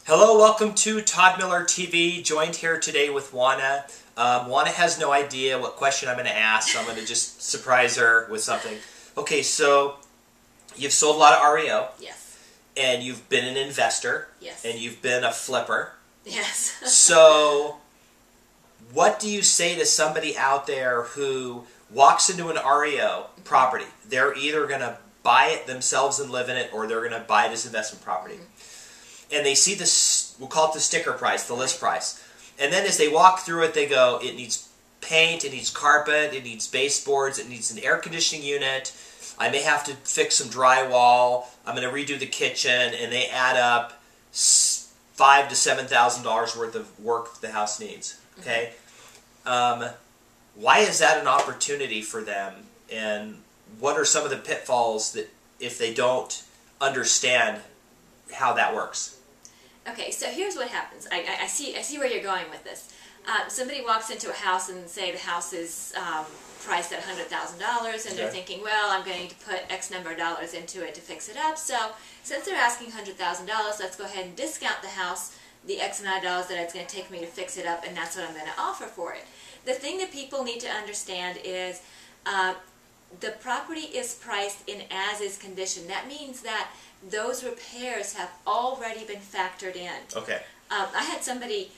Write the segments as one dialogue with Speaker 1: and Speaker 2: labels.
Speaker 1: Hello, welcome to Todd Miller TV, joined here today with Oana. Oana has no idea what question I'm going to ask, so I'm going to just surprise her with something. Okay, so you've sold a lot of REO.
Speaker 2: Yes.
Speaker 1: And you've been an investor.
Speaker 2: Yes.
Speaker 1: And you've been a flipper.
Speaker 2: Yes.
Speaker 1: So, what do you say to somebody out there who walks into an REO property? They're either going to buy it themselves and live in it, or they're going to buy it as investment property. And they see this, we'll call it the sticker price, the list price. And then as they walk through it, they go, it needs paint, it needs carpet, it needs baseboards, it needs an air conditioning unit, I may have to fix some drywall, I'm going to redo the kitchen, and they add up $5,000 to $7,000 worth of work the house needs. Okay? Why is that an opportunity for them? And what are some of the pitfalls that if they don't understand how that works?
Speaker 2: Okay, so here's what happens. I see where you're going with this. Somebody walks into a house and say the house is priced at $100,000, and they're thinking, well, I'm going to put X number of dollars into it to fix it up. So since they're asking $100,000, let's go ahead and discount the house, the X amount of dollars that it's going to take me to fix it up, and that's what I'm going to offer for it. The thing that people need to understand is the property is priced in as-is condition. That means that those repairs have already been factored in.
Speaker 1: Okay.
Speaker 2: I had somebody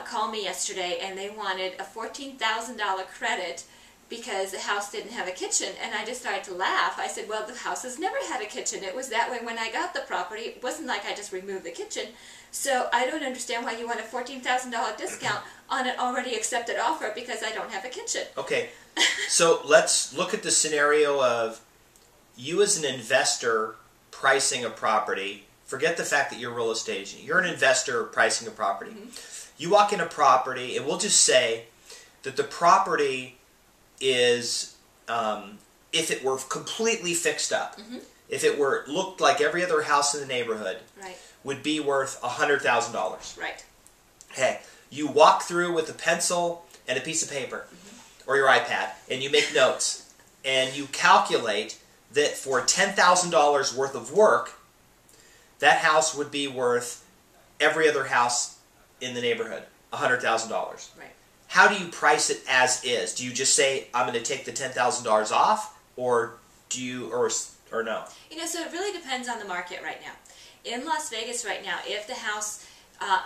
Speaker 2: call me yesterday, and they wanted a $14,000 credit because the house didn't have a kitchen, and I just started to laugh. I said, well, the house has never had a kitchen. It was that way when I got the property. It wasn't like I just removed the kitchen. So I don't understand why you want a $14,000 discount on an already accepted offer because I don't have a kitchen.
Speaker 1: Okay. So let's look at the scenario of you as an investor pricing a property. Forget the fact that you're a real estate agent. You're an investor pricing a property. You walk in a property, and we'll just say that the property is, if it were completely fixed up, if it looked like every other house in the neighborhood, would be worth $100,000.
Speaker 2: Right.
Speaker 1: Okay. You walk through with a pencil and a piece of paper, or your iPad, and you make notes, and you calculate that for $10,000 worth of work, that house would be worth every other house in the neighborhood, $100,000.
Speaker 2: Right.
Speaker 1: How do you price it as is? Do you just say, I'm going to take the $10,000 off, or do you, or no?
Speaker 2: You know, so it really depends on the market right now. In Las Vegas right now, if the house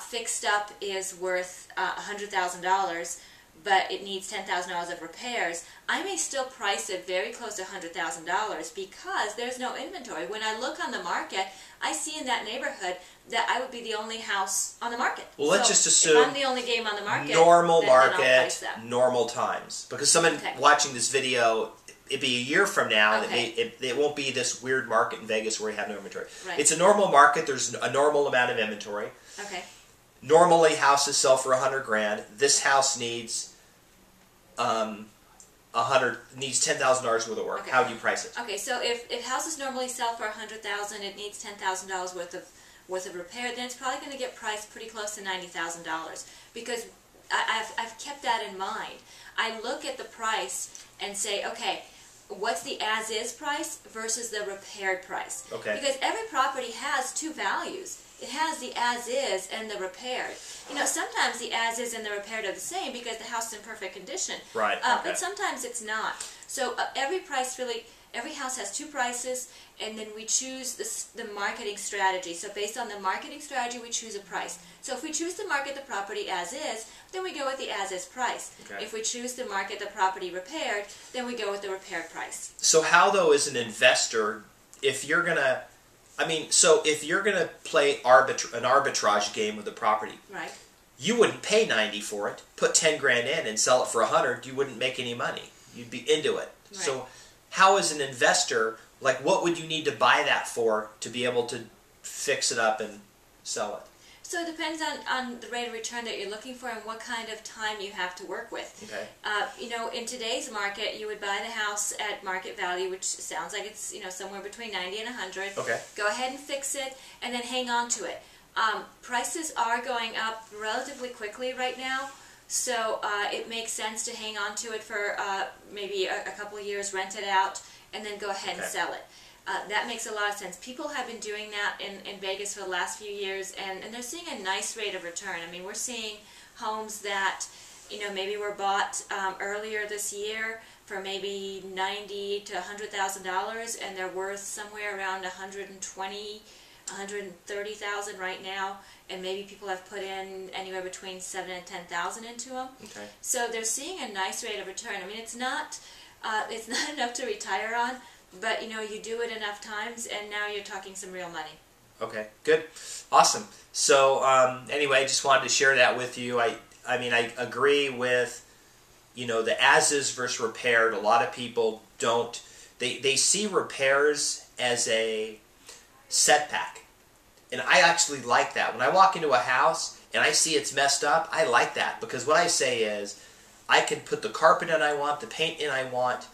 Speaker 2: fixed up is worth $100,000, but it needs $10,000 of repairs, I may still price it very close to $100,000 because there's no inventory. When I look on the market, I see in that neighborhood that I would be the only house on the market.
Speaker 1: Well, let's just assume
Speaker 2: if I'm the only game on the market,
Speaker 1: normal
Speaker 2: then I'll
Speaker 1: market,
Speaker 2: price that.
Speaker 1: normal times. Because someone watching this video, it'd be a year from now, and it won't be this weird market in Vegas where you have no inventory.
Speaker 2: Right.
Speaker 1: It's a normal market. There's a normal amount of inventory.
Speaker 2: Okay.
Speaker 1: Normally, houses sell for $100,000. This house needs needs $10,000 worth of work.
Speaker 2: Okay.
Speaker 1: How do you price it?
Speaker 2: Okay, so if houses normally sell for $100,000, it needs $10,000 worth of repair, then it's probably going to get priced pretty close to $90,000 because I've kept that in mind. I look at the price and say, okay, what's the as-is price versus the repaired price?
Speaker 1: Okay.
Speaker 2: Because every property has two values. It has the as-is and the repaired. You know, sometimes the as-is and the repaired are the same because the house is in perfect condition.
Speaker 1: Right.
Speaker 2: But sometimes it's not. So every house has two prices, and then we choose the marketing strategy. So based on the marketing strategy, we choose a price. So if we choose to market the property as is, then we go with the as is price.
Speaker 1: Okay.
Speaker 2: If we choose to market the property repaired, then we go with the repaired price.
Speaker 1: So how, though, as an investor, if you're going to, if you're going to play an arbitrage game with the property,
Speaker 2: right?
Speaker 1: You wouldn't pay $90,000 for it, put $10,000 in and sell it for $100,000, you wouldn't make any money. You'd be into it. Right. So how, as an investor, what would you need to buy that for to be able to fix it up and sell it?
Speaker 2: So it depends on the rate of return that you're looking for and what kind of time you have to work with.
Speaker 1: Okay.
Speaker 2: You know, in today's market, you would buy the house at market value, which sounds like it's somewhere between 90 and 100.
Speaker 1: Okay.
Speaker 2: Go ahead and fix it, and then hang on to it. Prices are going up relatively quickly right now, so it makes sense to hang on to it for maybe a couple of years, rent it out, and then go ahead and sell it. That makes a lot of sense. People have been doing that in Vegas for the last few years, and they're seeing a nice rate of return. I mean, we're seeing homes that, maybe were bought earlier this year for maybe $90,000 to $100,000, and they're worth somewhere around $130,000 right now, and maybe people have put in anywhere between $7,000 and $10,000 into them.
Speaker 1: Okay.
Speaker 2: So they're seeing a nice rate of return. I mean, it's not enough to retire on, but you do it enough times, and now you're talking some real money.
Speaker 1: Okay, good, awesome. So anyway, I just wanted to share that with you. I agree with the as-is versus repaired. A lot of people don't. They see repairs as a setback, and I actually like that. When I walk into a house and I see it's messed up, I like that, because what I say is, I can put the carpet in I want, the paint in I want,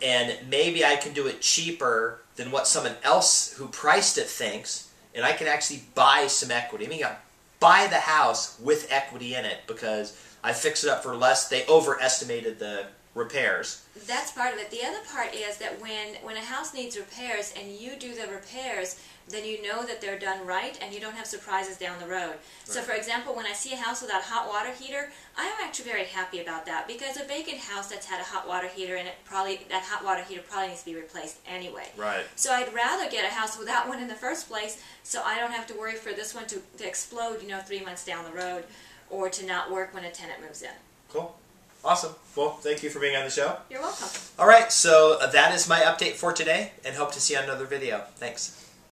Speaker 1: and maybe I can do it cheaper than what someone else who priced it thinks, and I can actually buy some equity. I mean, I buy the house with equity in it because I fix it up for less. They overestimated the repairs.
Speaker 2: That's part of it. The other part is that when a house needs repairs and you do the repairs, then you know that they're done right and you don't have surprises down the road. Right. So for example, when I see a house without a hot water heater, I'm actually very happy about that, because a vacant house that's had a hot water heater in it, that hot water heater probably needs to be replaced anyway.
Speaker 1: Right.
Speaker 2: So I'd rather get a house without one in the first place, so I don't have to worry for this one to explode 3 months down the road, or to not work when a tenant moves in.
Speaker 1: Cool. Awesome. Well, thank you for being on the show.
Speaker 2: You're welcome.
Speaker 1: All right, so that is my update for today, and hope to see you on another video. Thanks.